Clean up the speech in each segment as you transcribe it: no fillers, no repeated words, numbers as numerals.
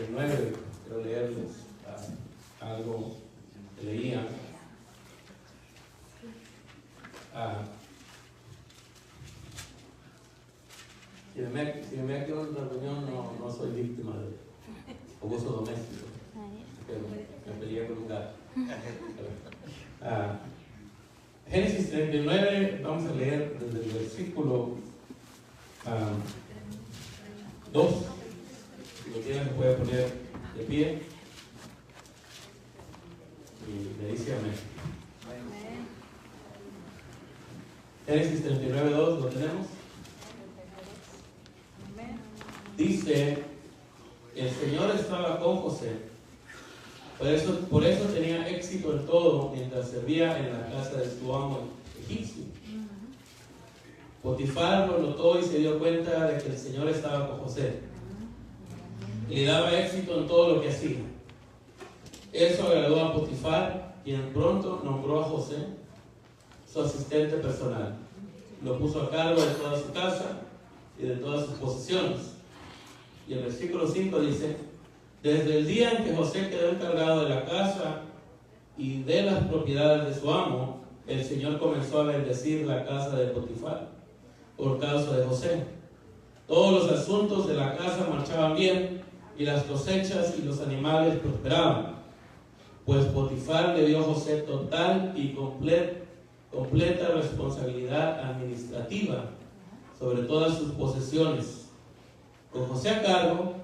39, quiero leerles algo que leía. Si me ve aquí en una reunión, no soy víctima de abuso doméstico. Me peleé con un gato. Génesis 39, vamos a leer desde el versículo 2. Si lo tienen, se puede poner de pie. Y me dice amén. Génesis 39, 2, ¿lo tenemos? Dice: el Señor estaba con José, por eso tenía éxito en todo mientras servía en la casa de su amo egipcio. Potifar lo notó y se dio cuenta de que el Señor estaba con José y le daba éxito en todo lo que hacía. Eso agradó a Potifar, quien pronto nombró a José su asistente personal. Lo puso a cargo de toda su casa y de todas sus posesiones. Y el versículo 5 dice: desde el día en que José quedó encargado de la casa y de las propiedades de su amo, el Señor comenzó a bendecir la casa de Potifar por causa de José. Todos los asuntos de la casa marchaban bien y las cosechas y los animales prosperaban, pues Potifar le dio a José total y completa responsabilidad administrativa sobre todas sus posesiones. Con José a cargo,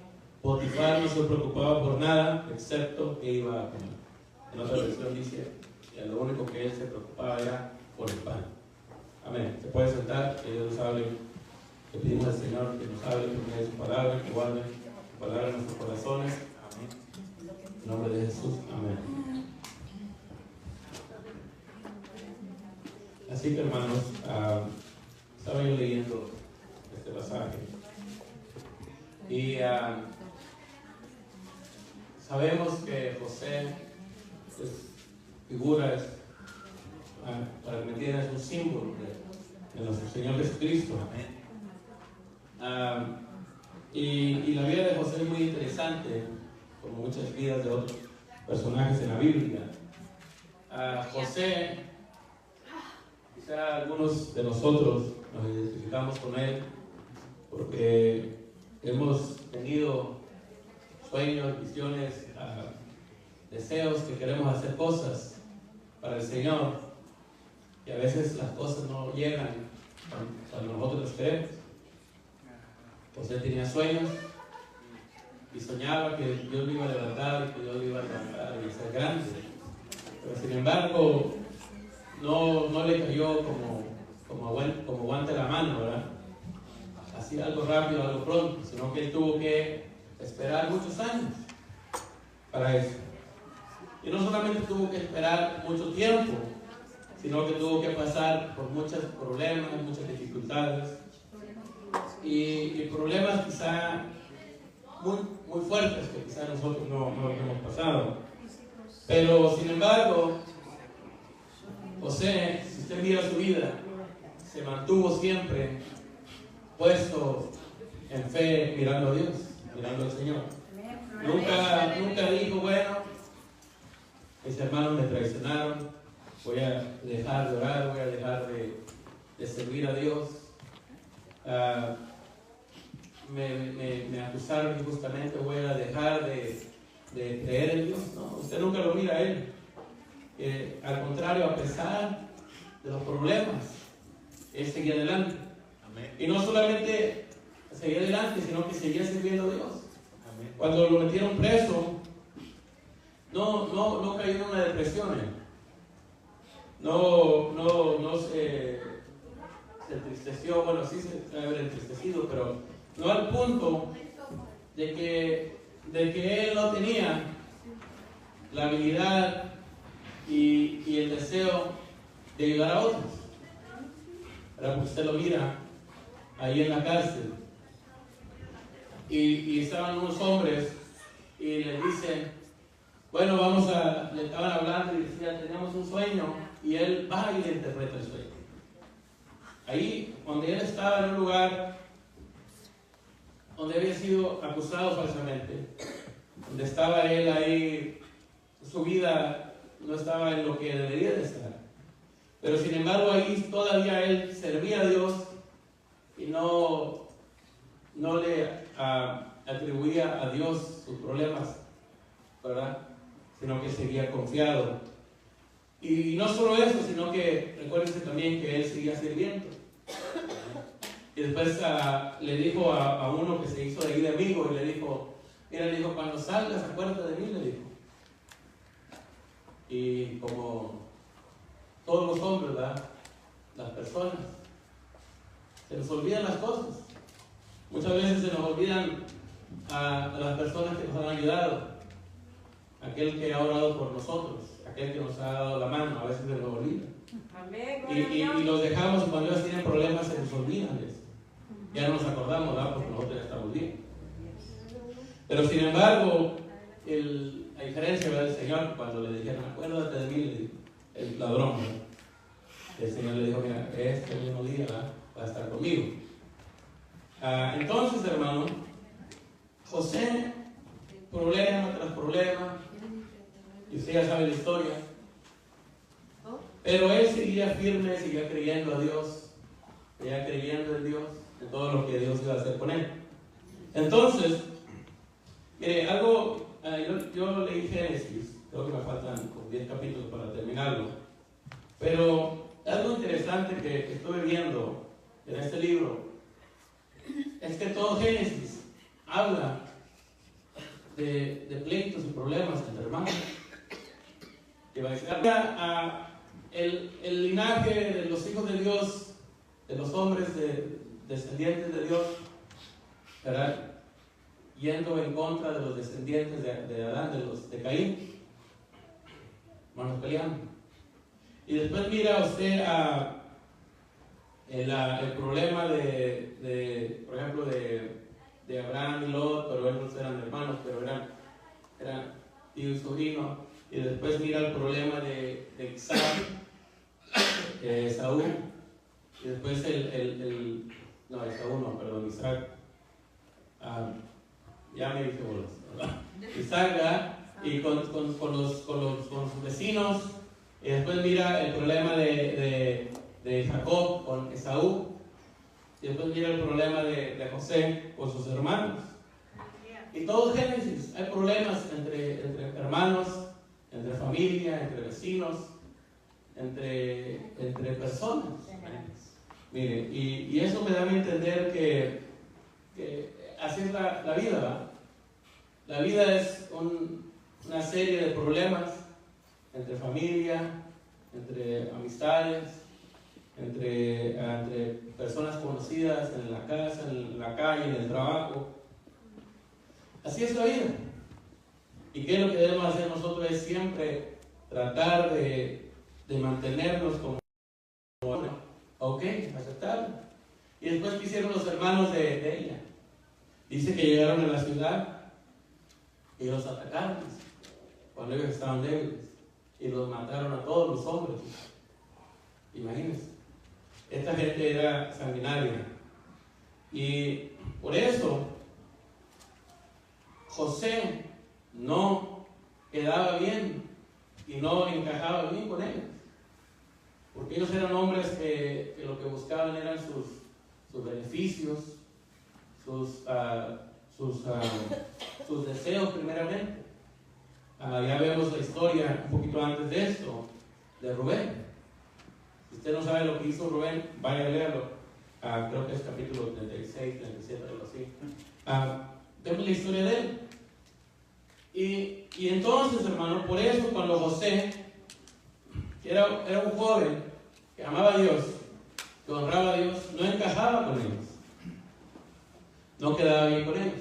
Potifar no se preocupaba por nada excepto que iba a comer. En otra versión dice que lo único que él se preocupaba era por el pan. Amén. Se puede sentar, que Dios nos hable. Le pedimos al Señor que nos hable por medio de su palabra, que guarde su palabra en nuestros corazones. Amén. En nombre de Jesús. Amén. Así que, hermanos, estaba yo leyendo este pasaje y sabemos que José figura, para que me entiendan, es un símbolo de nuestro Señor Jesucristo. Y la vida de José es muy interesante, como muchas vidas de otros personajes en la Biblia. José, quizá algunos de nosotros nos identificamos con él porque hemos tenido sueños, visiones, deseos, que queremos hacer cosas para el Señor y a veces las cosas no llegan cuando nosotros las queremos. José tenía sueños y soñaba que Dios lo iba a levantar y que Dios lo iba a levantar y ser grande, pero sin embargo no le cayó como guante a la mano, ¿verdad? Así algo rápido, algo pronto, sino que él tuvo que esperar muchos años para eso. Y no solamente tuvo que esperar mucho tiempo, sino que tuvo que pasar por muchos problemas, muchas dificultades y problemas quizá muy fuertes que quizá nosotros no hemos pasado. Pero sin embargo, José, si usted mira su vida, se mantuvo siempre puesto en fe, mirando a Dios, mirando al Señor. Nunca dijo: bueno, mis hermanos me traicionaron, voy a dejar de orar, voy a dejar de servir a Dios. Me acusaron injustamente, voy a dejar de creer en Dios. No, usted nunca lo mira a él. Al contrario, a pesar de los problemas, él seguía adelante. Amén. Y no solamente seguía adelante, sino que seguía sirviendo a Dios. Amén. Cuando lo metieron preso, no cayó en una depresión. No se entristeció. Bueno, sí se debe haber entristecido, pero no al punto de que él no tenía la habilidad y el deseo de ayudar a otros. Ahora, porque usted lo mira ahí en la cárcel y estaban unos hombres y le dicen: bueno, le estaban hablando y decían: tenemos un sueño, y él va y le interpreta el sueño. Ahí donde él estaba, en un lugar donde había sido acusado falsamente, donde estaba él ahí, su vida no estaba en lo que debería de estar. Pero sin embargo ahí todavía él servía a Dios y no le atribuía a Dios sus problemas, ¿verdad? Sino que seguía confiado. Y no solo eso, sino que recuérdense también que él seguía sirviendo. Y después le dijo a uno que se hizo de ahí de amigo, y le dijo, mira, le dijo, cuando salgas acuérdate de mí, le dijo. Y como todos los hombres, ¿verdad? Las personas, se nos olvidan las cosas. Muchas veces se nos olvidan a las personas que nos han ayudado, aquel que ha orado por nosotros, aquel que nos ha dado la mano, a veces se nos olvida. Y los dejamos, cuando ellos tienen problemas se nos olvidan de eso. Ya no nos acordamos, ¿verdad? Porque nosotros ya estamos bien. Pero sin embargo, la diferencia del Señor, cuando le dijeron, acuérdate de mí, le dijo, el ladrón, ¿verdad? El Señor le dijo, mira, este mismo día, ¿verdad? Va a estar conmigo. Entonces, hermano, José, problema tras problema, y usted ya sabe la historia, pero él seguía firme, seguía creyendo a Dios, seguía creyendo en Dios, en todo lo que Dios iba a hacer con él. Entonces, mire, algo, yo leí Génesis, creo que me faltan 10 capítulos para terminarlo, pero algo interesante que estuve viendo en este libro es que todo Génesis habla de pleitos y problemas entre hermanos. El linaje de los hijos de Dios, de los hombres descendientes de Dios, ¿verdad? Yendo en contra de los descendientes de Adán, de Caín, hermanos peleando. Y después mira usted el problema por ejemplo, de Abraham y Lot, pero ellos eran hermanos, pero eran tío y sobrino. Y después mira el problema de Isaac, Esaú, y después Esaú no, perdón, Isaac, ya me dije bolas, ¿verdad? Isaac, ¿verdad? Y con sus vecinos, y después mira el problema de Jacob con Esaú, y después mira el problema de José con sus hermanos. Y todo Génesis, hay problemas entre hermanos, entre familia, entre vecinos, entre personas. Mire, y eso me da a entender que así es la vida, ¿verdad? La vida es una serie de problemas entre familia, entre amistades, entre personas conocidas en la casa, en la calle, en el trabajo. Así es la vida. ¿Y qué es lo que debemos hacer nosotros? Es siempre tratar de mantenernos como ok, aceptarlo. Y después, ¿qué hicieron los hermanos de ella? Dice que llegaron a la ciudad y los atacaron cuando ellos estaban débiles y los mataron a todos los hombres. Imagínense, esta gente era sanguinaria, y por eso José no quedaba bien y no encajaba bien con ellos, porque ellos eran hombres que lo que buscaban eran sus beneficios, sus deseos primeramente. Ya vemos la historia un poquito antes de esto, de Rubén. Si usted no sabe lo que hizo Rubén, vaya a leerlo. Creo que es capítulo 36, 37, algo así. Vemos la historia de él. Y entonces, hermano, por eso cuando José, que era un joven que amaba a Dios, que honraba a Dios, no encajaba con ellos, no quedaba bien con ellos.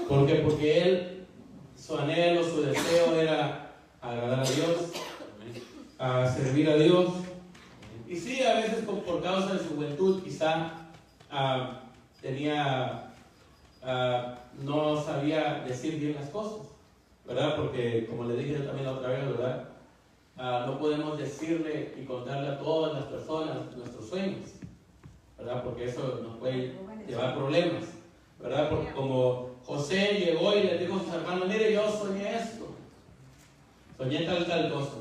¿Por qué? Porque él, su anhelo, su deseo era agradar a Dios, a servir a Dios. Y sí, a veces por causa de su juventud quizá no sabía decir bien las cosas, ¿verdad? Porque como le dije también la otra vez, ¿verdad? No podemos decirle y contarle a todas las personas nuestros sueños, ¿verdad? Porque eso nos puede llevar problemas, ¿verdad? Porque como José llegó y le dijo a sus hermanos, mire, yo soñé esto. Soñé tal cosa.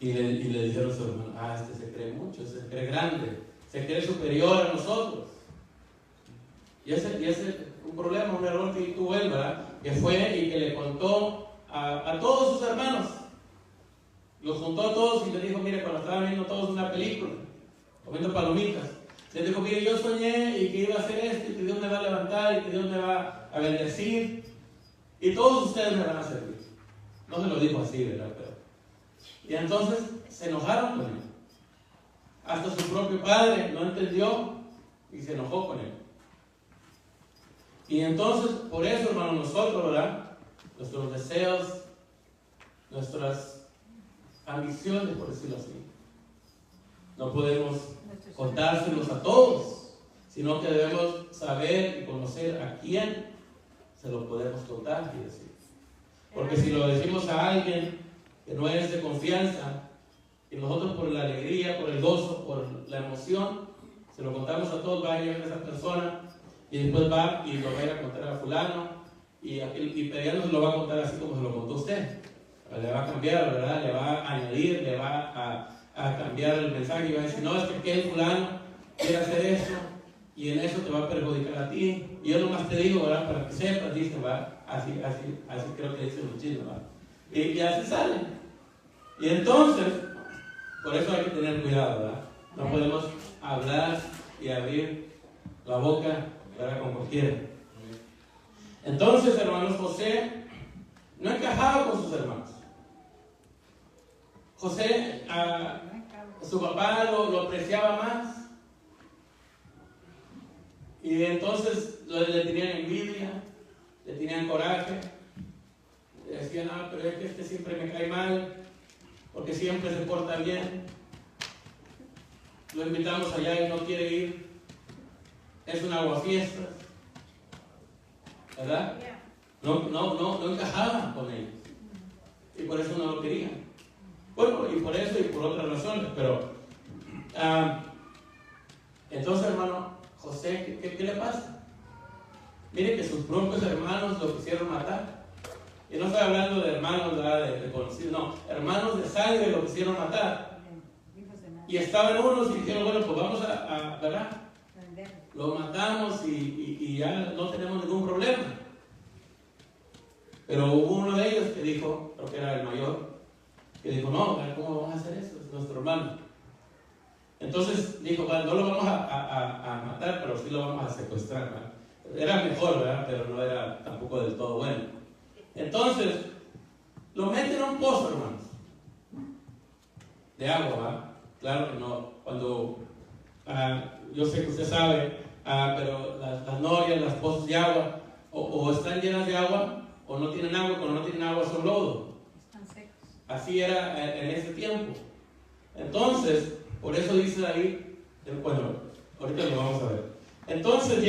Y le dijeron a sus hermanos, este se cree mucho, se cree grande, se cree superior a nosotros. Y ese es un problema, un error que tuvo él, ¿verdad? Que fue y que le contó a todos sus hermanos. Los juntó a todos y le dijo, mire, cuando estaban viendo todos una película, comiendo palomitas, le dijo, mire, yo soñé y que iba a hacer esto, y que Dios me va a levantar, y que Dios me va a bendecir, y todos ustedes me van a servir. No se lo dijo así, ¿verdad? Y entonces se enojaron con él. Hasta su propio padre no entendió y se enojó con él. Y entonces, por eso, hermano, nosotros, ¿verdad? Nuestros deseos, nuestras ambiciones, por decirlo así, no podemos contárselos a todos, sino que debemos saber y conocer a quién se lo podemos contar y decir. Porque si lo decimos a alguien que no es de confianza, y nosotros por la alegría, por el gozo, por la emoción, se lo contamos a todos, va a llegar esa persona y después va y lo va a ir a contar a fulano y ya no se lo va a contar así como se lo contó usted. Le va a cambiar, ¿verdad? Le va a añadir, le va a cambiar el mensaje y va a decir, no, es que aquel fulano quiere hacer eso y en eso te va a perjudicar a ti. Y yo nomás te digo, ¿verdad? Para que sepas, dice, ¿verdad? Así creo que dicen los chinos, ¿verdad? Y así sale. Y entonces, por eso hay que tener cuidado, ¿verdad? No podemos hablar y abrir la boca, ¿verdad? Con cualquiera. Entonces, hermanos, José no encajaba con sus hermanos. José, su papá lo apreciaba más. Y entonces le tenían envidia, le tenían coraje. Le decían, pero es que este siempre me cae mal, porque siempre se porta bien. Lo invitamos allá y no quiere ir. Es un aguafiestas, ¿verdad? No encajaba con ellos. Y por eso no lo querían. Bueno, y por eso y por otras razones, pero entonces, hermano, José, ¿qué le pasa? Mire que sus propios hermanos lo quisieron matar. Y no estoy hablando de hermanos de conocidos, no, hermanos de sangre lo quisieron matar. Y estaban unos y dijeron, bueno, pues vamos ¿verdad? Lo matamos y ya no tenemos ningún problema. Pero hubo uno de ellos que dijo, creo que era el mayor, que dijo, no, ¿cómo vamos a hacer eso? Es nuestro hermano. Entonces dijo, no lo vamos a matar, pero sí lo vamos a secuestrar, ¿verdad? Era mejor, ¿verdad? Pero no era tampoco del todo bueno. Entonces, lo meten en un pozo, hermanos, de agua, ¿verdad? Claro que no, cuando, yo sé que usted sabe, pero las norias, las pozos de agua, o están llenas de agua, o no tienen agua, cuando no tienen agua son lodo. Están secos. Así era en ese tiempo. Entonces, por eso dice ahí, bueno, ahorita lo vamos a ver. Entonces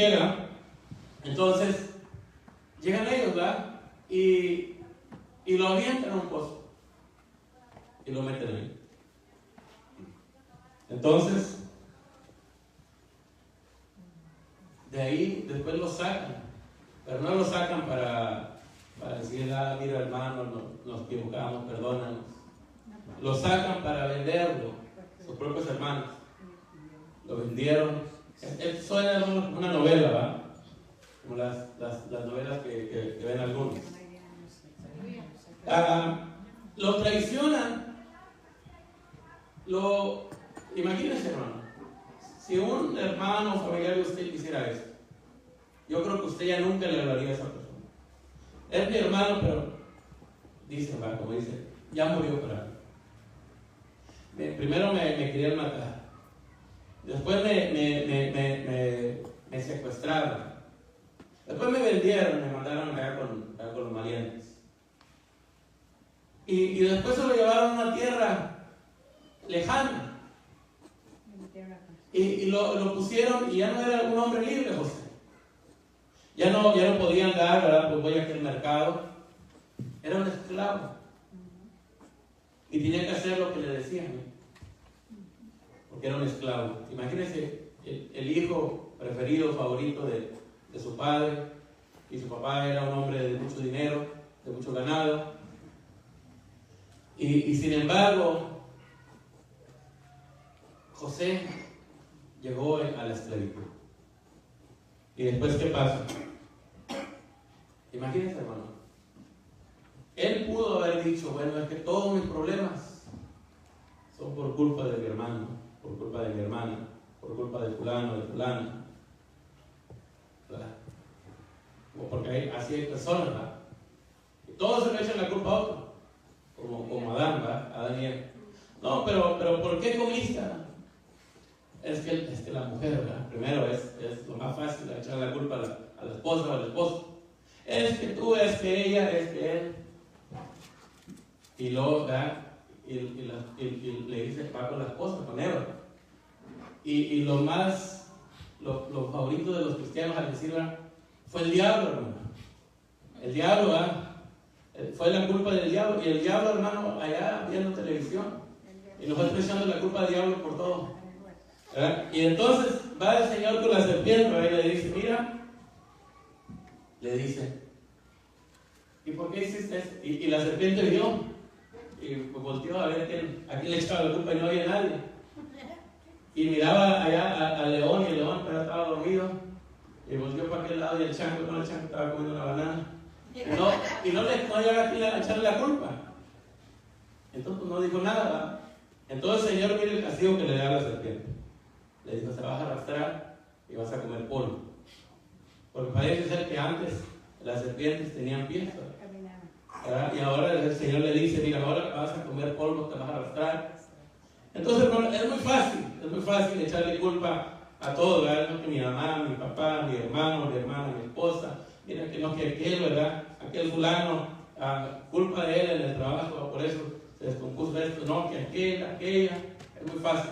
llegan ellos, ¿verdad? Y lo avientan a un pozo. Y lo meten ahí. Entonces, de ahí después lo sacan. Pero no lo sacan para decir, mira hermano, nos equivocamos, perdónanos. Lo sacan para venderlo, sus propios hermanos. Lo vendieron. Eso era una novela, ¿verdad? Como las novelas que ven algunos. Lo traicionan. Imagínense, hermano, si un hermano o familiar de usted quisiera eso, yo creo que usted ya nunca le hablaría a esa persona. Es mi hermano, pero dice, como dice, ya murió para mí. Primero me querían matar, después me secuestraron, después me vendieron, me mandaron acá con los maleantes, y después se lo llevaron a una tierra lejana. Y lo pusieron y ya no era un hombre libre, José. Ya no podía andar, ¿verdad? Pues voy a aquel mercado. Era un esclavo. Y tenía que hacer lo que le decían, ¿no? Porque era un esclavo. Imagínense el hijo preferido, favorito de su padre, y su papá era un hombre de mucho dinero, de mucho ganado. Y sin embargo, José llegó a la esclavitud. ¿Y después qué pasa? Imagínense, hermano. Él pudo haber dicho, bueno, es que todos mis problemas son por culpa de mi hermano, por culpa de mi hermana, por culpa de fulano, de fulana. ¿Verdad? Porque así hay personas, ¿verdad? Y todos se le echan la culpa a otro, como Adán, ¿verdad? Adán y Eva. No, pero ¿por qué comiste? Es que la mujer, ¿verdad? Primero es lo más fácil, echar la culpa a la esposa o al esposo. Es que tú, es que ella, es que él. Y luego, ¿verdad? Y le dice, va con la esposa, con Eva. Y lo favorito de los cristianos al decir, ¿verdad? Fue el diablo, hermano. El diablo, ¿verdad? Fue la culpa del diablo. Y el diablo, hermano, allá viendo televisión. Y nosotros echando la culpa al diablo por todo. ¿Verdad? Y entonces va el Señor con la serpiente, ¿verdad? Y le dice, mira, le dice, ¿y por qué hiciste eso? Y la serpiente vio, y volteó a ver a quién le echaba la culpa y no había nadie. Y miraba allá al león, y el león pero estaba dormido, y volteó para aquel lado, y el chango estaba comiendo una banana. Y no había a quién echarle la culpa. Entonces no dijo nada, ¿verdad? Entonces el Señor mira el castigo que le da a la serpiente. Le dijo, se vas a arrastrar y vas a comer polvo. Porque parece ser que antes las serpientes tenían pies, ¿verdad? Y ahora el Señor le dice, mira, ahora vas a comer polvo, te vas a arrastrar. Entonces, hermano, es muy fácil echarle culpa a todo, ¿verdad? No, que mi mamá, mi papá, mi hermano, mi esposa, mira que no, que aquel, ¿verdad? Aquel fulano, culpa de él en el trabajo, por eso se descompuso esto, no, que aquella, es muy fácil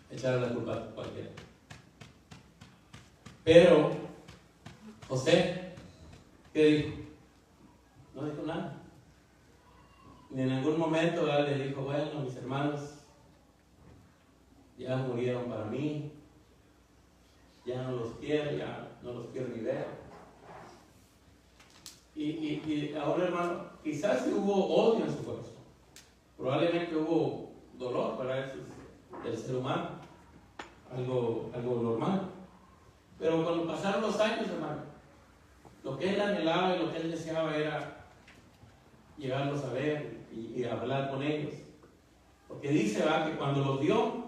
echarle la culpa a cualquiera. Pero José, ¿qué dijo? No dijo nada. Ni en algún momento, ¿verdad? Le dijo, bueno, mis hermanos ya murieron para mí, ya no los quiero ni ver. Y ahora, hermano, quizás sí hubo odio en su corazón, probablemente hubo dolor, para eso del ser humano, algo normal. Pero cuando pasaron los años, hermano, lo que él anhelaba y lo que él deseaba era llegarlos a ver y hablar con ellos. Porque dice, ¿verdad?, que cuando los vio,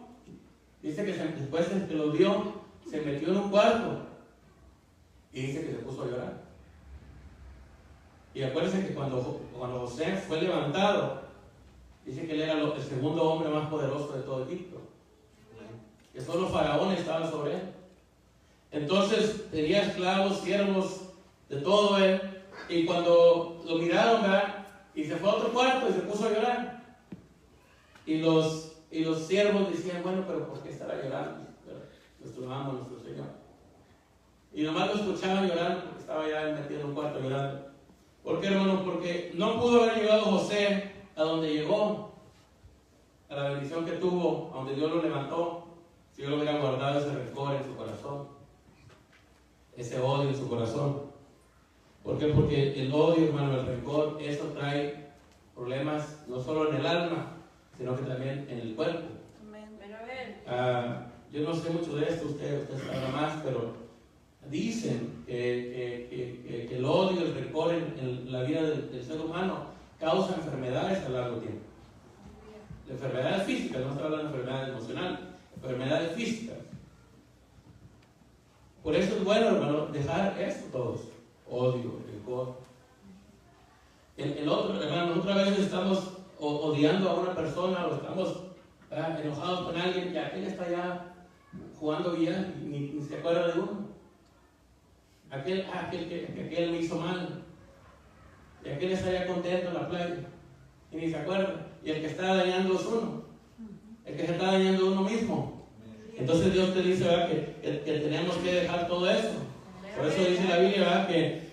dice que después de que los vio, se metió en un cuarto y dice que se puso a llorar. Y acuérdense que cuando José fue levantado, dice que él era el segundo hombre más poderoso de todo Egipto, que solo Faraón estaba sobre él. Entonces tenía esclavos, siervos, de todo él. Y cuando lo miraron, ¿verdad?, y se fue a otro cuarto y se puso a llorar. Y los siervos decían, bueno, pero ¿por qué estará llorando? Nuestro amo, nuestro Señor. Y nomás lo escuchaban llorando porque estaba ya metido en un cuarto llorando. ¿Por qué, hermano? Porque no pudo haber llegado José a donde llegó, a la bendición que tuvo, a donde Dios lo levantó, si Dios lo hubiera guardado ese rencor en su corazón, ese odio en su corazón. ¿Por qué? Porque el odio, hermano, el rencor, eso trae problemas no solo en el alma, sino que también en el cuerpo. Yo no sé mucho de esto, usted sabrá más, pero dicen que el odio, el rencor en la vida del ser humano causa enfermedades a largo tiempo. Enfermedades físicas, no estoy hablando de enfermedades emocionales, enfermedades físicas. Por eso es bueno, hermano, dejar esto todos. Odio, rencor. El otro, hermano, nosotros a veces estamos odiando a una persona o estamos enojados con alguien y aquel está allá jugando bien y ni se acuerda de uno. Aquel me hizo mal. Y aquel está allá contento en la playa y ni se acuerda. Y el que está dañando es uno. El que se está dañando es uno mismo. Entonces Dios te dice, ¿verdad?, que tenemos que dejar todo eso. Por eso dice la Biblia, ¿verdad?, que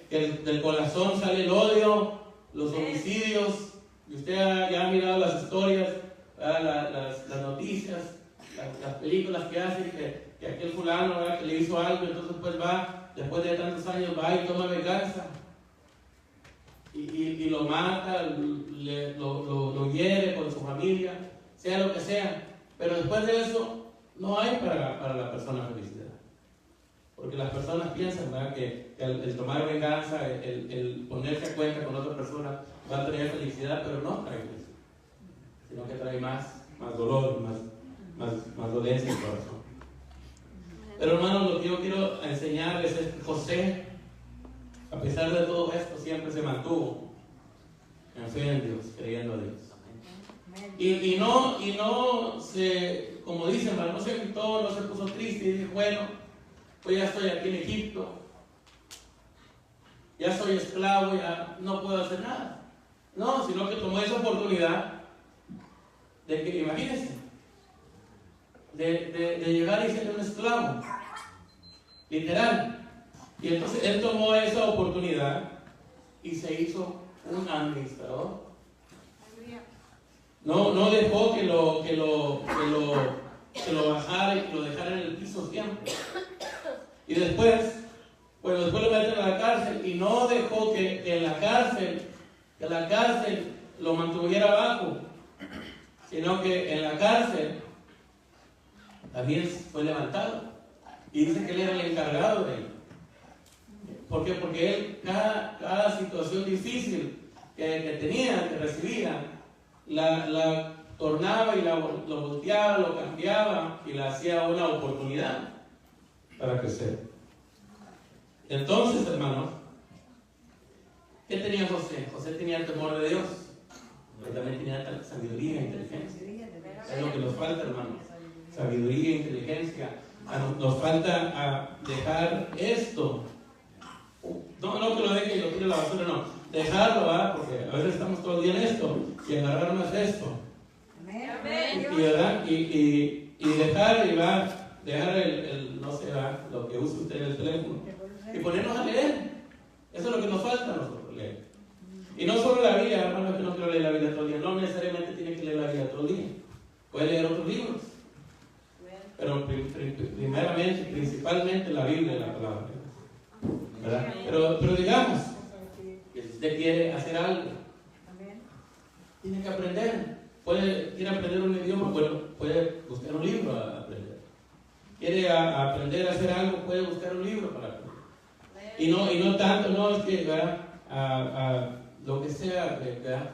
del corazón sale el odio, los homicidios. Y usted ya ha mirado las historias, las noticias, las películas que hacen, que aquel fulano, ¿verdad?, que le hizo algo, entonces pues va después de tantos años, va y toma venganza y lo mata, lo hiere con su familia, sea lo que sea. Pero después de eso, no hay para la persona felicidad. Porque las personas piensan, ¿verdad?, que el tomar venganza, el ponerse a cuenta con otra persona va a traer felicidad, pero no trae felicidad, sino que trae más dolor, más dolencia en el corazón. Pero hermanos, lo que yo quiero enseñarles es que José, a pesar de todo esto, siempre se mantuvo en fe en Dios, creyendo a Dios. Y no se, como dicen, no se agitó, no se puso triste y dijo, bueno, pues ya estoy aquí en Egipto, ya soy esclavo, ya no puedo hacer nada. No, sino que tomó esa oportunidad de que, imagínense, de llegar y ser un esclavo, literal. Y entonces él tomó esa oportunidad y se hizo un administrador. No dejó que lo bajara y que lo dejara en el piso siempre. Y después lo metieron a la cárcel y no dejó que la cárcel lo mantuviera abajo, sino que en la cárcel también fue levantado. Y dice que él era el encargado de él. ¿Por qué? Porque él, cada situación difícil que tenía, que recibía, la tornaba y lo volteaba, lo cambiaba y la hacía una oportunidad para crecer. Entonces, hermanos, ¿qué tenía José? José tenía el temor de Dios, pero también tenía sabiduría e inteligencia. Es lo que nos falta, hermanos. Sabiduría e inteligencia. Nos falta dejar esto. No que lo deje y lo tire a la basura, no. Dejarlo, ¿verdad? Porque a veces estamos todo el día en esto y agarrar más esto. ¿Verdad? Y dejar no sé, ¿verdad?, lo que usa usted en el teléfono y ponernos a leer. Eso es lo que nos falta a nosotros, leer. Y no solo la Biblia, hermano, que no quiero leer la Biblia todo el día. No necesariamente tiene que leer la Biblia todo el día. Puede leer otros libros. Pero primeramente, principalmente la Biblia y la palabra, ¿verdad? Pero digamos que si usted quiere hacer algo, tiene que aprender. Quiere aprender un idioma, bueno, puede buscar un libro a aprender. Quiere aprender a hacer algo, puede buscar un libro para aprender. Y no tanto, no es que, ¿verdad?, lo que sea, ¿verdad?,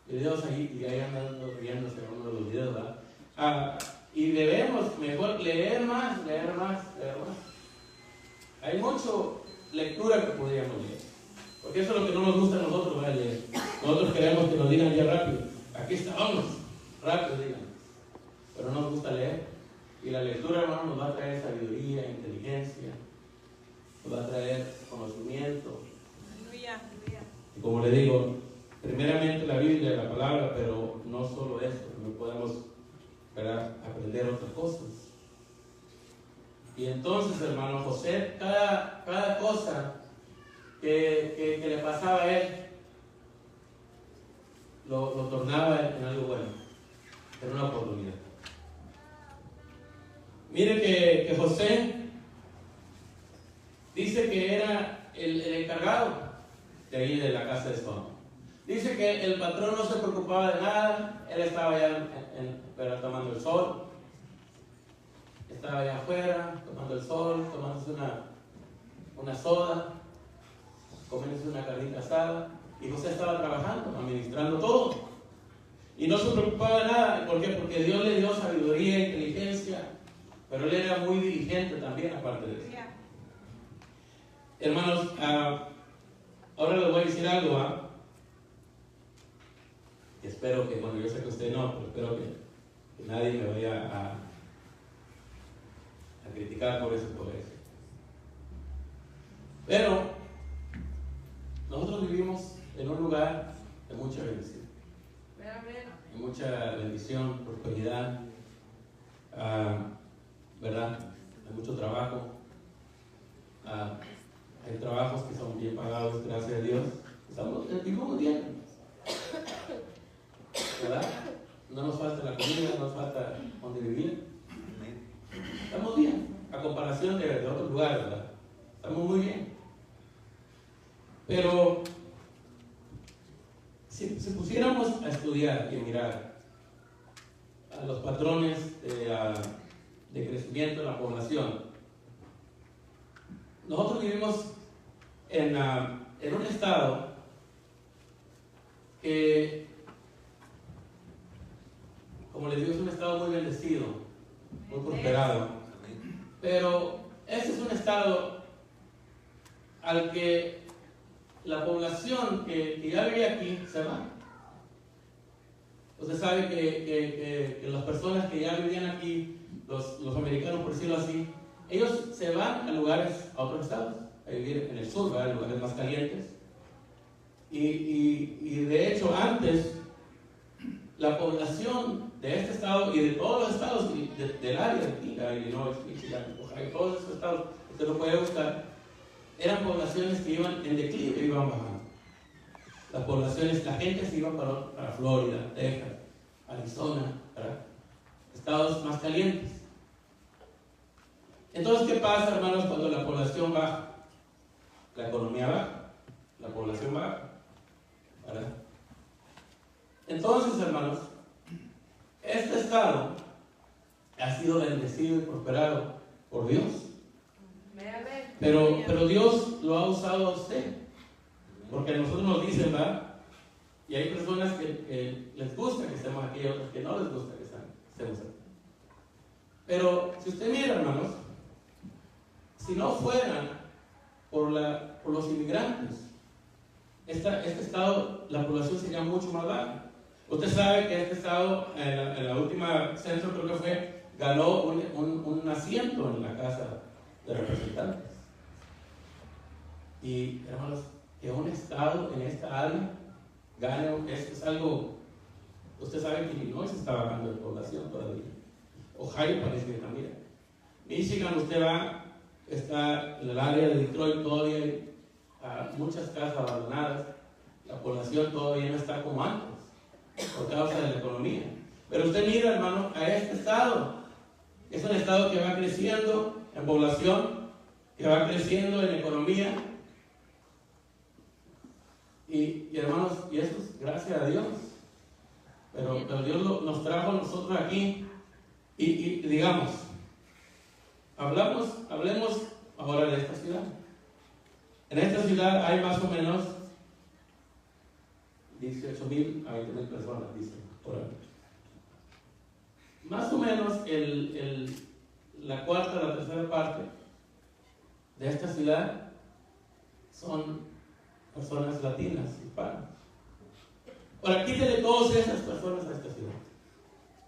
videos ahí y ahí andando riéndose en uno de los videos, ¿verdad? Y debemos mejor leer más. Hay mucha lectura que podríamos leer, porque eso es lo que no nos gusta a nosotros, ¿verdad?, leer. Nosotros queremos que nos digan ya rápido, aquí estábamos, rápido digan, pero no nos gusta leer. Y la lectura, hermano, nos va a traer sabiduría, inteligencia, nos va a traer conocimiento. Y como le digo, primeramente la Biblia, la palabra, pero no solo eso, no podemos, ¿verdad?, aprender otras cosas. Y entonces, hermano, José, cada cosa que le pasaba a él, lo tornaba en algo bueno, en una oportunidad. Mire que José dice que era el encargado de ahí de la casa de su amo. Dice que el patrón no se preocupaba de nada, él estaba allá tomando el sol, estaba allá afuera tomando el sol, tomándose una soda, comiéndose una carnita asada, y José estaba trabajando, administrando todo, y no se preocupaba de nada. ¿Por qué? Porque Dios le dio sabiduría e inteligencia, pero él era muy diligente también, aparte de eso. Hermanos, ahora les voy a decir algo, espero que, bueno, yo sé que usted no, pero espero que nadie me vaya a criticar por eso. Pero nosotros vivimos en un lugar de mucha bendición, de mucha bendición, prosperidad, ¿verdad?, de mucho trabajo. Hay trabajos que son bien pagados, gracias a Dios. Vivimos bien, ¿verdad? No nos falta la comida, no nos falta donde vivir. Estamos bien, a comparación de otros lugares, ¿verdad? estamos muy bien. Pero si pusiéramos a estudiar y mirar a los patrones de crecimiento de la población, nosotros vivimos en un estado que, como les digo, es un estado muy bendecido, muy prosperado, pero este es un estado al que la población que ya vivía aquí se va. Usted sabe que las personas que ya vivían aquí, los americanos, por decirlo así, ellos se van a otros estados, a vivir en el sur, ¿verdad? En lugares más calientes. Y de hecho, antes, la población de este estado y de todos los estados del área de aquí, Illinois, Michigan, Ohio, todos esos estados, usted lo puede buscar, eran poblaciones que iban en declive, iban bajando. Las poblaciones, la gente se iba para Florida, Texas, Arizona, ¿verdad? Estados más calientes. Entonces, ¿qué pasa, hermanos, cuando la población baja? La economía baja, la población baja, ¿verdad? Entonces, hermanos, este estado ha sido bendecido y prosperado por Dios. Pero Dios lo ha usado a usted, porque a nosotros nos dicen, ¿verdad? Y hay personas que les gusta que estemos aquí y otras que no les gusta que estemos aquí. Pero si usted mira, hermanos, si no fueran por los inmigrantes, este estado, la población sería mucho más baja. Usted sabe que este estado, en la última censo creo que fue, ganó un asiento en la Casa de Representantes. Y, hermanos, que un estado en esta área gane, es algo. Usted sabe que Illinois está bajando de población todavía. Ohio parece que también. Michigan, usted está en el área de Detroit, todavía hay muchas casas abandonadas. La población todavía no está como antes, por causa de la economía. Pero usted mira, hermano, a este estado. Es un estado que va creciendo en población, que va creciendo en economía. Y hermanos, y esto es gracias a Dios. Pero Dios nos trajo a nosotros aquí. Y digamos, hablemos ahora de esta ciudad. En esta ciudad hay más o menos 18,000 a 20,000 personas, dicen por ahí. Más o menos la cuarta o la tercera parte de esta ciudad son personas latinas, hispanas. Ahora, quítele todas esas personas a esta ciudad.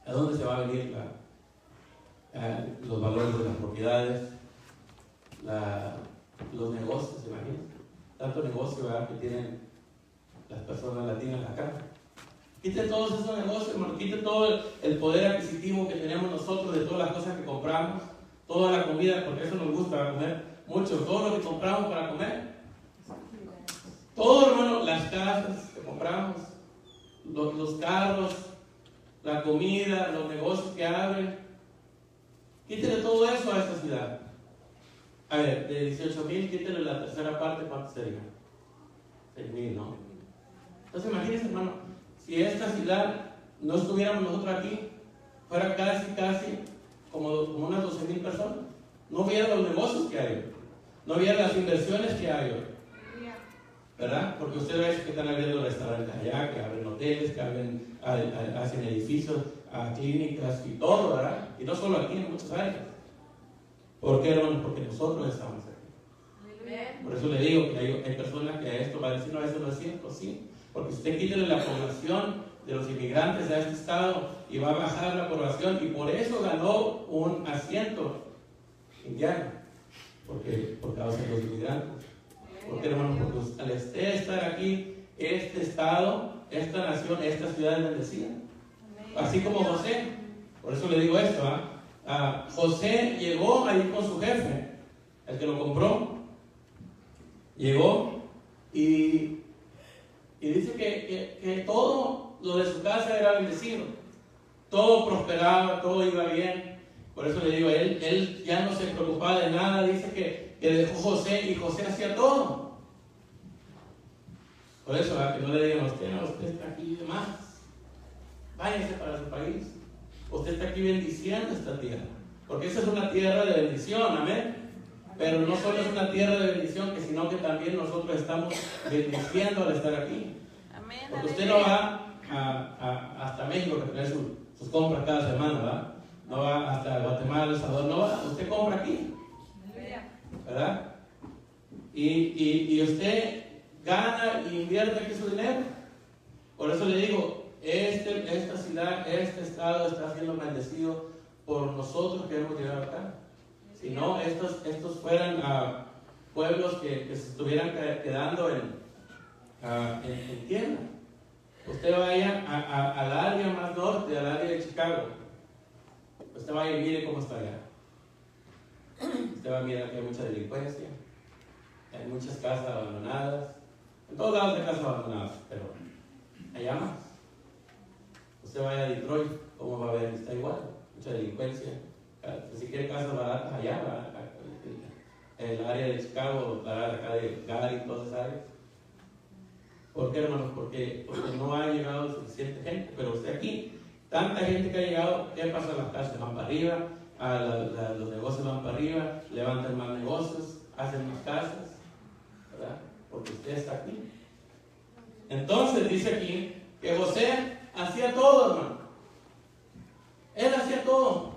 ¿A dónde se va a venir los valores de las propiedades, los negocios, se imaginan? Tanto negocio, ¿verdad?, que tienen las personas latinas acá. Quite todos esos negocios, hermano. Quite todo el poder adquisitivo que tenemos nosotros de todas las cosas que compramos, toda la comida, porque eso nos gusta comer mucho, todo lo que compramos para comer. Todo, hermano, las casas que compramos, los carros, la comida, los negocios que abren. Quítele todo eso a esta ciudad. A ver, de 18,000, quítele la tercera parte, ¿cuánto sería? 6,000, ¿no? Entonces imagínense, hermano, si esta ciudad no estuviéramos nosotros aquí, fuera casi como unas 12,000 personas. No hubiera los negocios que hay, no hubiera las inversiones que hay hoy, ¿verdad? Porque usted ve que están abriendo restaurantes allá, que abren hoteles, que hacen edificios, clínicas y todo, ¿verdad? Y no solo aquí, en muchas áreas. ¿Por qué, hermanos? Porque nosotros estamos aquí. Por eso le digo que hay personas que a esto va a decir, no, eso no es cierto, sí. Porque usted quítale la población de los inmigrantes a este estado y va a bajar la población, y por eso ganó un asiento indiano, por causa de los inmigrantes. Porque, hermanos, porque al estar aquí, este estado, esta nación, esta ciudad es bendecida. Así como José. Por eso le digo esto, José llegó ahí con su jefe, el que lo compró. Llegó y dice que todo lo de su casa era bendecido. Todo prosperaba, todo iba bien. Por eso le digo, él ya no se preocupaba de nada. Dice que que dejó José y José hacía todo. Por eso, que no le digan a usted, no, usted está aquí de más. Váyase para su país. Usted está aquí bendiciendo esta tierra. Porque esa es una tierra de bendición, amén. Pero no solo es una tierra de bendición, sino que también nosotros estamos bendiciendo al estar aquí. Amén. Porque usted no va hasta México que trae sus compras cada semana, ¿verdad? No va hasta Guatemala, El Salvador, no va, usted compra aquí, ¿verdad? Y usted gana e invierte aquí su dinero. Por eso le digo, esta ciudad, este estado está siendo bendecido por nosotros que hemos llegado acá. Si no, estos fueran pueblos que se estuvieran quedando en tierra. Usted vaya al área más norte, al área de Chicago. Usted vaya y mire cómo está allá. Usted va a mirar que hay mucha delincuencia, hay muchas casas abandonadas. En todos lados hay casas abandonadas, pero allá más. Usted vaya a Detroit, ¿cómo va a ver? Está igual, mucha delincuencia. Si quiere casas baratas, allá va. El área de Chicago, acá de Gary y todas esas áreas. ¿Por qué, hermanos? Porque no ha llegado suficiente gente. Pero usted aquí, tanta gente que ha llegado, ¿qué pasa? Las casas van para arriba, los negocios van para arriba, levantan más negocios, hacen más casas, ¿verdad? Porque usted está aquí. Entonces dice aquí que José hacía todo, hermano. Él hacía todo.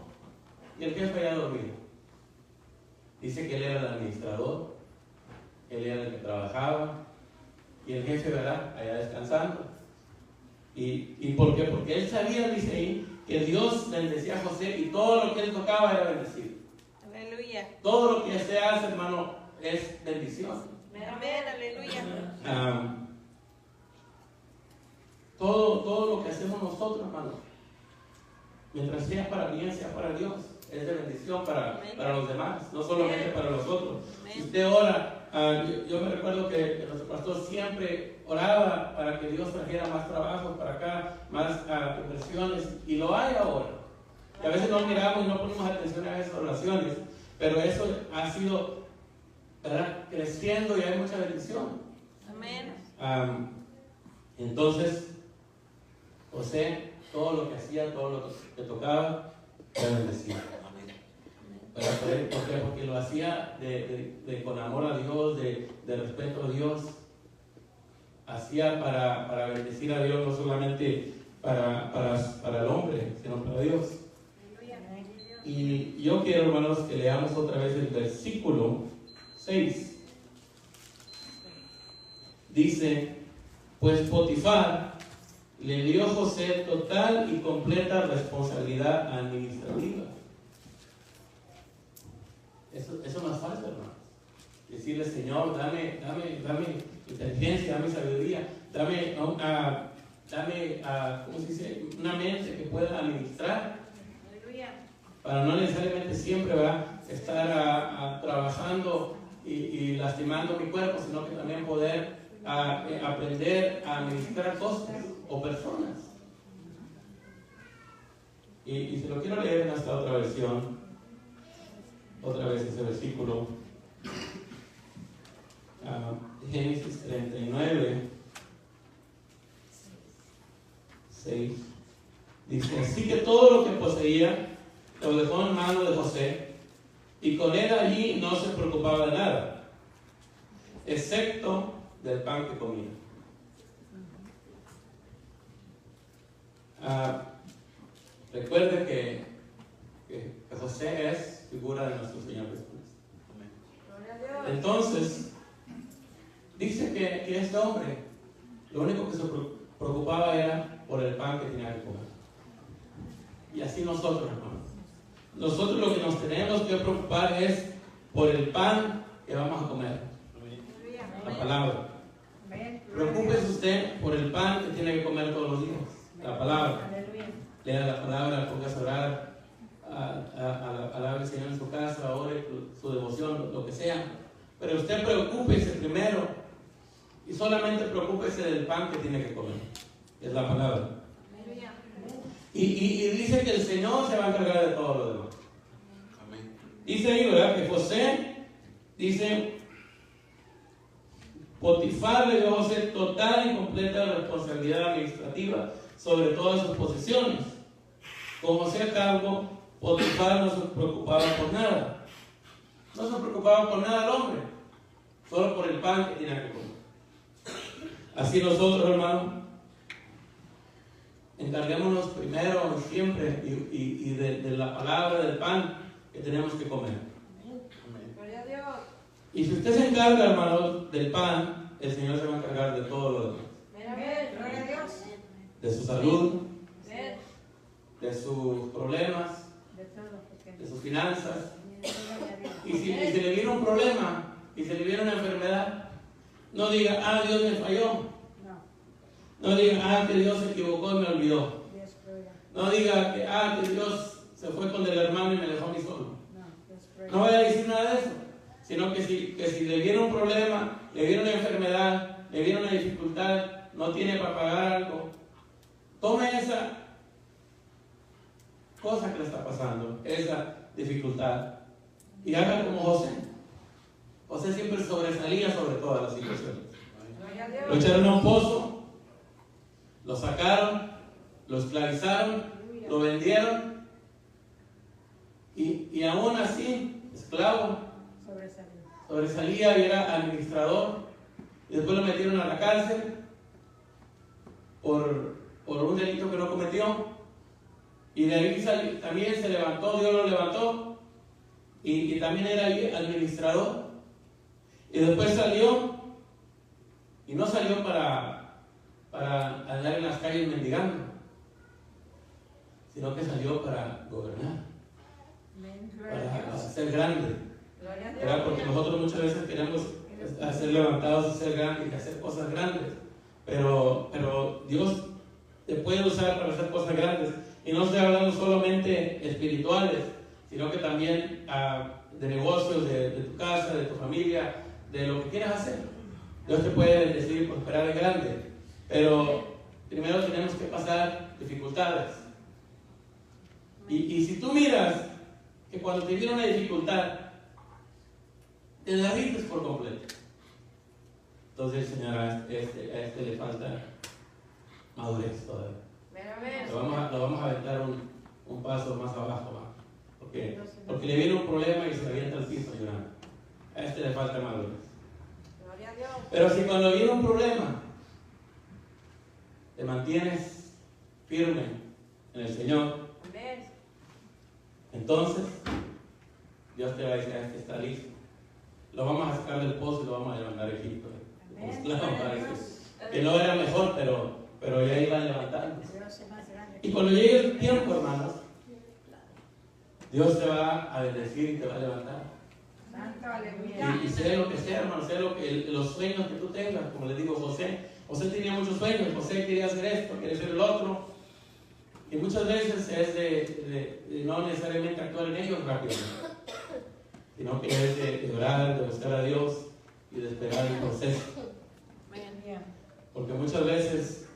Y el jefe había dormido. Dice que él era el administrador, él era el que trabajaba, y el jefe, ¿verdad?, allá descansando. ¿Y por qué? Porque él sabía, dice ahí, que Dios bendecía a José y todo lo que él tocaba era bendecido. Aleluya. Todo lo que se hace, hermano, es bendición. Amén, aleluya. Todo lo que hacemos nosotros, hermano, mientras sea para bien, sea para Dios, es de bendición para los demás, no solamente para nosotros. Si usted ora, yo me recuerdo que nuestro pastor siempre oraba para que Dios trajera más trabajo para acá, más inversiones, y lo hay ahora. Y a veces no miramos y no ponemos atención a esas oraciones, pero eso ha sido, ¿verdad?, creciendo y hay mucha bendición. Amén. Entonces, José, todo lo que hacía, todo lo que tocaba, era bendecido. ¿Por qué? Porque lo hacía con amor a Dios, de respeto a Dios. Hacía para bendecir a Dios, no solamente para el hombre, sino para Dios. Y yo quiero, hermanos, que leamos otra vez el versículo 6. Dice, pues Potifar le dio a José total y completa responsabilidad administrativa. Eso no es falso, hermano. Decirle, Señor, dame inteligencia, dame sabiduría, dame ¿cómo se dice?, una mente que pueda administrar. Para no necesariamente siempre va a estar trabajando y lastimando mi cuerpo, sino que también poder aprender a administrar cosas o personas. Y se lo quiero leer en esta otra versión, otra vez ese versículo, Génesis 39, 6. Dice, así que todo lo que poseía lo dejó en manos de José, y con él allí no se preocupaba de nada, excepto del pan que comía. Recuerde que José es figura de nuestro Señor Jesucristo. Entonces, dice que este hombre, lo único que se preocupaba era por el pan que tenía que comer. Y así nosotros, hermanos. Nosotros lo que nos tenemos que preocupar es por el pan que vamos a comer. La palabra. Preocúpese usted por el pan que tiene que comer todos los días. La palabra. Lea la palabra, póngase a orar, alabe al Señor en su casa, ore su devoción, lo que sea. Pero usted preocúpese primero y solamente preocúpese del pan que tiene que comer. Es la palabra. Y dice que el Señor se va a encargar de todo lo demás. Dice ahí, ¿verdad?, que José Dice, Potifar le dio a José total y completa responsabilidad administrativa sobre todas sus posesiones. Con José a cargo, Potifar no se preocupaba por nada. No se preocupaba por nada el hombre, solo por el pan que tenía que comer. Así nosotros, hermanos, encarguémonos primero y siempre y de la palabra del pan que tenemos que comer. Gloria a Dios. Y si usted se encarga, hermanos, del pan, el Señor se va a encargar de todo lo demás. Gloria a Dios. De su salud, de sus problemas, de sus finanzas. Y si le viene un problema, y se le viene una enfermedad, no diga, Dios me falló. No diga, que Dios se equivocó y me olvidó. No diga que Dios se fue con el hermano y me dejó a mí solo. No voy a decir nada de eso. Sino que si le viene un problema, le viene una enfermedad, le viene una dificultad, no tiene para pagar algo, tome esa cosa que le está pasando, esa dificultad, y haga como José. José siempre sobresalía sobre todas las situaciones. Lo echaron a un pozo, lo sacaron, lo esclavizaron, lo vendieron, y aún así, esclavo, sobresalía y era administrador, y después lo metieron a la cárcel por un delito que no cometió, y de ahí también se levantó, Dios lo levantó, y también era administrador, y después salió, y no salió para andar en las calles mendigando, sino que salió para gobernar, para ser grande. ¿Verdad? Porque nosotros muchas veces queremos ser levantados y ser grandes y hacer cosas grandes, pero Dios te puede usar para hacer cosas grandes, y no estoy hablando solamente espirituales, sino que también de negocios, de tu casa, de tu familia, de lo que quieras hacer. Dios te puede bendecir y prosperar en grande, pero primero tenemos que pasar dificultades. Y si tú miras que cuando te viene una dificultad te derrites por completo, entonces, señora, a este le falta madurez todavía. Lo vamos a aventar un paso más abajo, ¿va? Porque le viene un problema y se avienta al piso llorando. A este le falta madurez. Pero si cuando viene un problema te mantienes firme en el Señor, entonces Dios te va a decir, este está listo. Lo vamos a sacar del pozo y lo vamos a levantar a Egipto. Que no era mejor, pero ya iban levantando. Y cuando llegue el tiempo, hermanos, Dios te va a bendecir y te va a levantar. Y sea lo que sea, hermano, sea los sueños que tú tengas, como les digo, José tenía muchos sueños. José quería hacer esto, quería hacer el otro, y muchas veces es de no necesariamente actuar en ellos rápidamente, sino que es de orar, de buscar a Dios y de esperar el proceso. Porque muchas veces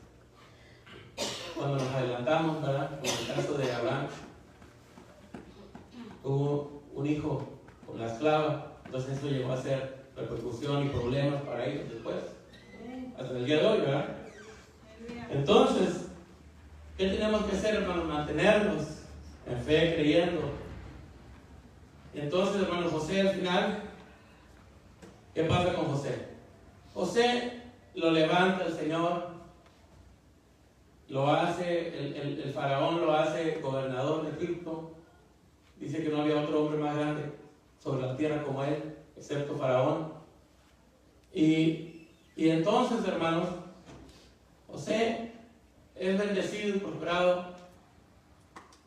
cuando nos adelantamos, ¿verdad? Como el caso de Abraham, tuvo un hijo con la esclava, entonces eso llevó a ser repercusión y problemas para ellos después, hasta el día de hoy, ¿verdad? Entonces, ¿qué tenemos que hacer, hermanos? Mantenernos en fe, creyendo. Y entonces, hermano, José al final, ¿qué pasa con José? José lo levanta el Señor, lo hace, el faraón lo hace gobernador de Egipto. Dice que no había otro hombre más grande sobre la tierra como él, excepto faraón. Y entonces, hermanos, José es bendecido y prosperado.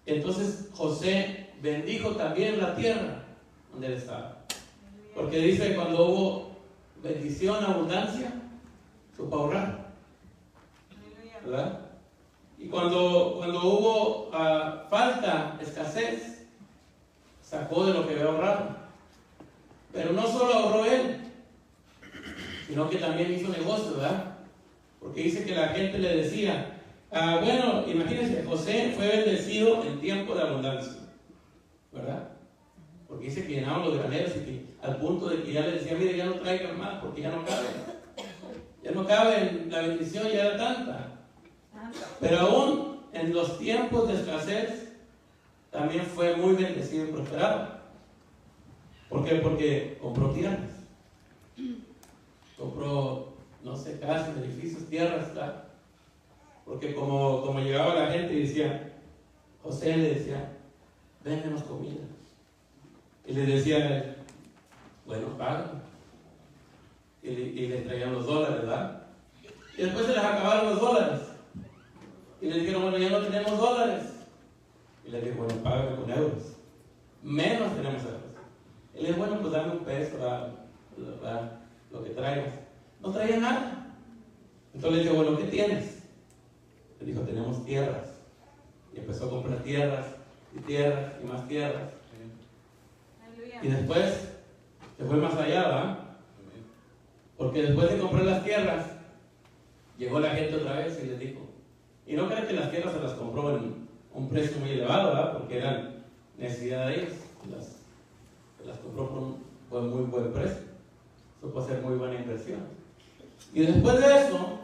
Entonces José bendijo también la tierra donde él estaba, porque dice que cuando hubo bendición, abundancia, supo ahorrar, ¿verdad? Y cuando hubo falta, escasez, sacó de lo que había ahorrado. Pero no solo ahorró él, sino que también hizo negocio, ¿verdad? Porque dice que la gente le decía, bueno, imagínense, José fue bendecido en tiempo de abundancia, ¿verdad? porque dice que llenaban los graneros y que al punto de que ya le decía, mire, ya no traigan más porque ya no cabe. Ya no cabe, la bendición ya era tanta. Pero aún en los tiempos de escasez también fue muy bendecido y prosperado. ¿Por qué? Porque compró tierras. Compró, no sé, casas, edificios, tierras, ¿verdad? Porque como llegaba la gente y decía, José le decía, véndenos comida. Y le decía, bueno, paga. Y le traían los dólares, ¿verdad? Y después se les acabaron los dólares. Y le dijeron, bueno, ya no tenemos dólares. Y le dijo, bueno, págame con euros. Menos tenemos euros. Y le dijo, bueno, pues dame un peso, ¿verdad? Lo que traigas. No traía nada. Entonces le dijo, bueno, ¿qué tienes? Le dijo, tenemos tierras. Y empezó a comprar tierras y más tierras. Y después se fue más allá, ¿verdad? Porque después de comprar las tierras, llegó la gente otra vez y les dijo, y no crean que las tierras se las compró en un precio muy elevado, ¿verdad? Porque eran necesidad de ellos. Las compró por un muy buen precio. Eso puede ser muy buena inversión. Y después de eso,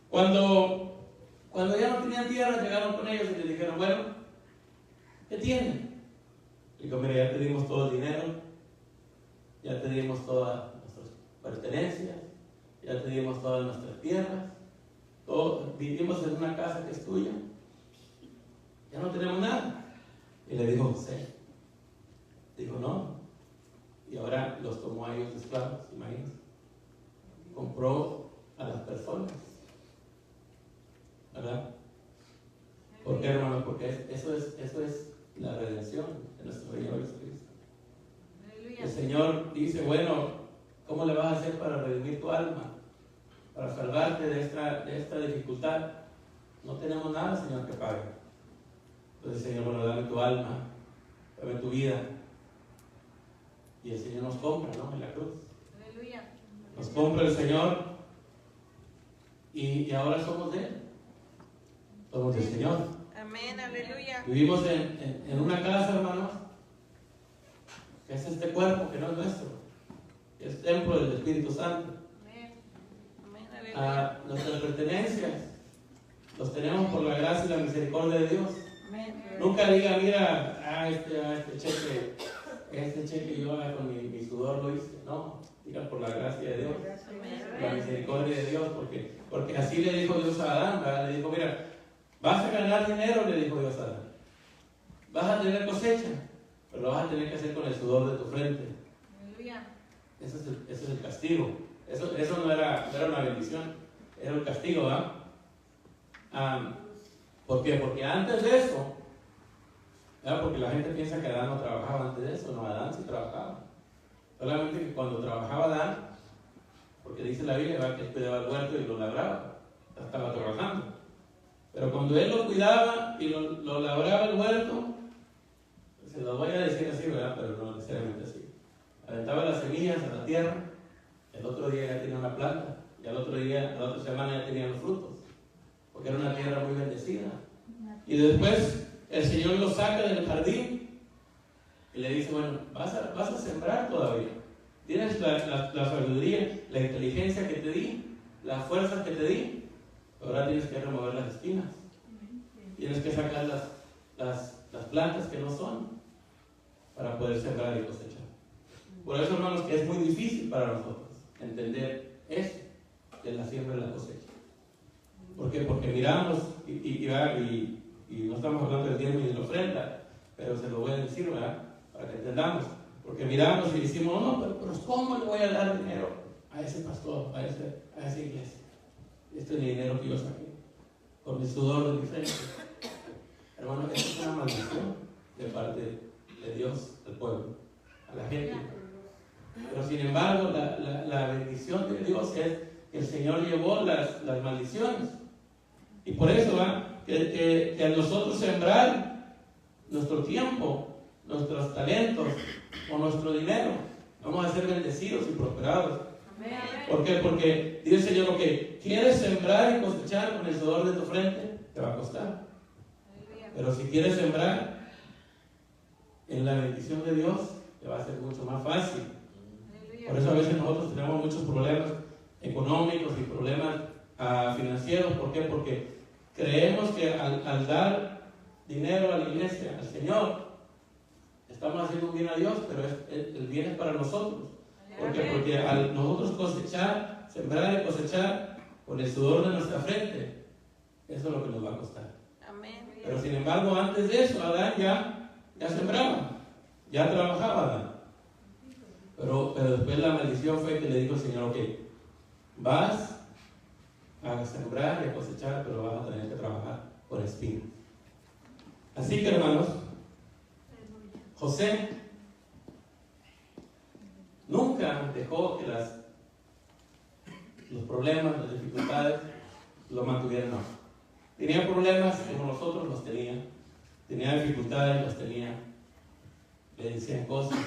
cuando ya no tenían tierra, llegaron con ellos y les dijeron, bueno, ¿qué tienen? Y dijo, mira, ya te dimos todo el dinero, ya te dimos todas nuestras pertenencias, ya te dimos todas nuestras tierras, vivimos en una casa que es tuya, ya no tenemos nada. Y le dijo José, dijo, no, y ahora los tomó a ellos de esclavos, imagínense. Compró a las personas, ¿verdad? ¿Por qué, hermanos? Porque eso es la redención de nuestro Señor Jesucristo. El Señor dice, bueno, ¿cómo le vas a hacer para redimir tu alma? Para salvarte de esta dificultad. No tenemos nada, Señor, que pague. Entonces, Señor, bueno, dame tu alma, dame tu vida. Y el Señor nos compra, ¿no? En la cruz. Aleluya. Nos compra el Señor y ahora somos de Él. Somos del Señor. Amén, aleluya. Vivimos en una casa, hermanos, que es este cuerpo que no es nuestro, que es templo del Espíritu Santo. Amén. Amén, aleluya. Nuestras pertenencias los tenemos por la gracia y la misericordia de Dios. Amén. Nunca diga, mira, este cheque yo con mi sudor lo hice. No, diga por la gracia de Dios, por la misericordia de Dios, porque así le dijo Dios a Adán, ¿verdad? Le dijo, mira, vas a ganar dinero, le dijo Dios a Adán. Vas a tener cosecha, pero lo vas a tener que hacer con el sudor de tu frente. Aleluya. Ese es el castigo. Eso no era una bendición, era un castigo, ¿verdad? ¿Por qué? Porque antes de eso, ¿verdad? Porque la gente piensa que Adán no trabajaba antes de eso. No, Adán sí trabajaba. Solamente que cuando trabajaba Adán, porque dice la Biblia, ¿verdad? Que él cuidaba el huerto y lo labraba, estaba trabajando. Pero cuando él lo cuidaba y lo labraba el huerto, se lo voy a decir así, ¿verdad? Pero no necesariamente así. Aventaba las semillas a la tierra, el otro día ya tenía una planta, y al otro día, la otra semana ya tenía los frutos, porque era una tierra muy bendecida. Y después el Señor lo saca del jardín y le dice, bueno, vas a sembrar todavía. Tienes la sabiduría, la inteligencia que te di, las fuerzas que te di, pero ahora tienes que remover las espinas. Tienes que sacar las plantas que no son para poder sembrar y cosechar. Por eso, hermanos, que es muy difícil para nosotros entender eso de la siembra y la cosecha. ¿Por qué? Porque miramos y no estamos hablando del diezmo y de la ofrenda, pero se lo voy a decir, ¿verdad? Para que entendamos. Porque miramos y decimos, no, pero ¿cómo le voy a dar dinero a ese pastor, a esa iglesia? Este es el dinero que yo saqué, con el sudor de mi frente. Hermano, esto es una maldición de parte de Dios, del pueblo, a la gente. Pero sin embargo, la bendición de Dios es que el Señor llevó las maldiciones. Y por eso, que al nosotros sembrar nuestro tiempo, nuestros talentos o nuestro dinero, vamos a ser bendecidos y prosperados. Amén. ¿Por qué? Porque dice el Señor, que quieres sembrar y cosechar con el sudor de tu frente, te va a costar. Pero si quieres sembrar en la bendición de Dios, te va a ser mucho más fácil. Aleluya. Por eso a veces nosotros tenemos muchos problemas económicos y problemas financieros. ¿Por qué? Porque creemos que al dar dinero a la iglesia, al Señor, estamos haciendo un bien a Dios, pero el bien es para nosotros. ¿Por qué? Porque al nosotros cosechar, sembrar y cosechar con el sudor de nuestra frente, eso es lo que nos va a costar. Amén. Pero sin embargo, antes de eso, Adán ya sembraba, ya trabajaba Adán. Pero después la maldición fue que le dijo el Señor: ok, vas a sembrar y a cosechar, pero vas a tener que trabajar con espinos. Así que, hermanos, José nunca dejó que los problemas, las dificultades lo mantuvieran. No. Tenía problemas como nosotros los tenía, tenía dificultades, los tenía, le decían cosas,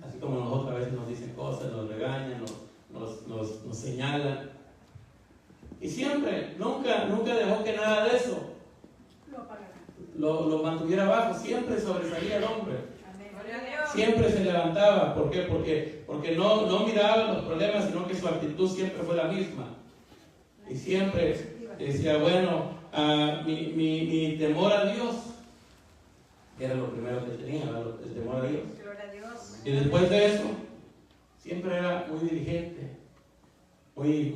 así como nosotros a veces nos dicen cosas, nos regañan, nos señalan. Y siempre, nunca dejó que nada de eso lo mantuviera abajo. Siempre sobresalía el hombre. Gloria a Dios. Siempre se levantaba. ¿Por qué? Porque no miraba los problemas, sino que su actitud siempre fue la misma. Y siempre decía, bueno, mi temor a Dios era lo primero que tenía, el temor a Dios. Gloria a Dios. Y después de eso, siempre era muy diligente, muy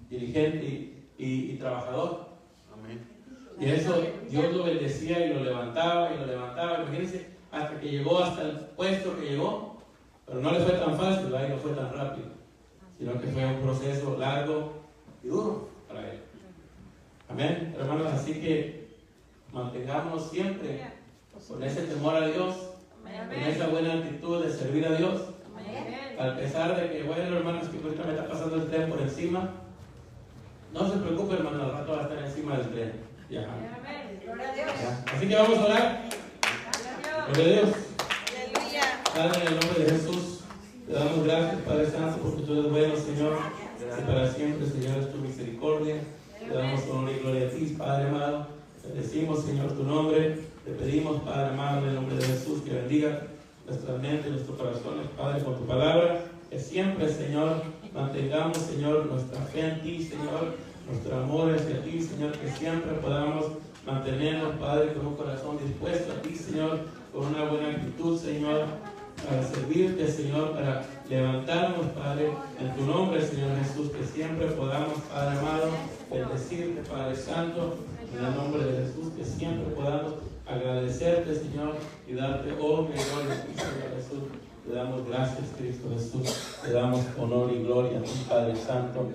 diligente y trabajador. Amén. Y eso Dios lo bendecía y lo levantaba y lo levantaba. Imagínense, hasta que llegó hasta el puesto que llegó. Pero no le fue tan fácil, ¿verdad? Y no fue tan rápido, sino que fue un proceso largo y duro para él. Amén, hermanos. Así que mantengámonos siempre con ese temor a Dios, con esa buena actitud de servir a Dios. Amén. A pesar de que, bueno, hermanos, que ahorita me está pasando el tren por encima, no se preocupe, hermano, al rato va a estar encima del tren. Ya. Amén. Gloria a Dios. Ya. Así que vamos a orar. Gloria a Dios. Aleluya. Padre, en el nombre de Jesús, te damos gracias, Padre Santo, porque tú eres bueno, Señor, y para siempre, Señor, es tu misericordia. Te damos honor y gloria a ti, Padre amado. Te decimos, Señor, tu nombre. Te pedimos, Padre amado, en el nombre de Jesús, que bendiga nuestra mente, nuestros corazones, Padre, con tu palabra. Que siempre, Señor, mantengamos, Señor, nuestra fe en ti, Señor, nuestro amor hacia ti, Señor, que siempre podamos mantenernos, Padre, con un corazón dispuesto a ti, Señor, con una buena actitud, Señor, para servirte, Señor, para levantarnos, Padre, en tu nombre, Señor Jesús, que siempre podamos, Padre amado, bendecirte, Padre Santo, en el nombre de Jesús, que siempre podamos agradecerte, Señor, y darte honra y gloria a ti, Señor Jesús. Te damos gracias, Cristo Jesús, te damos honor y gloria a ti, Padre Santo.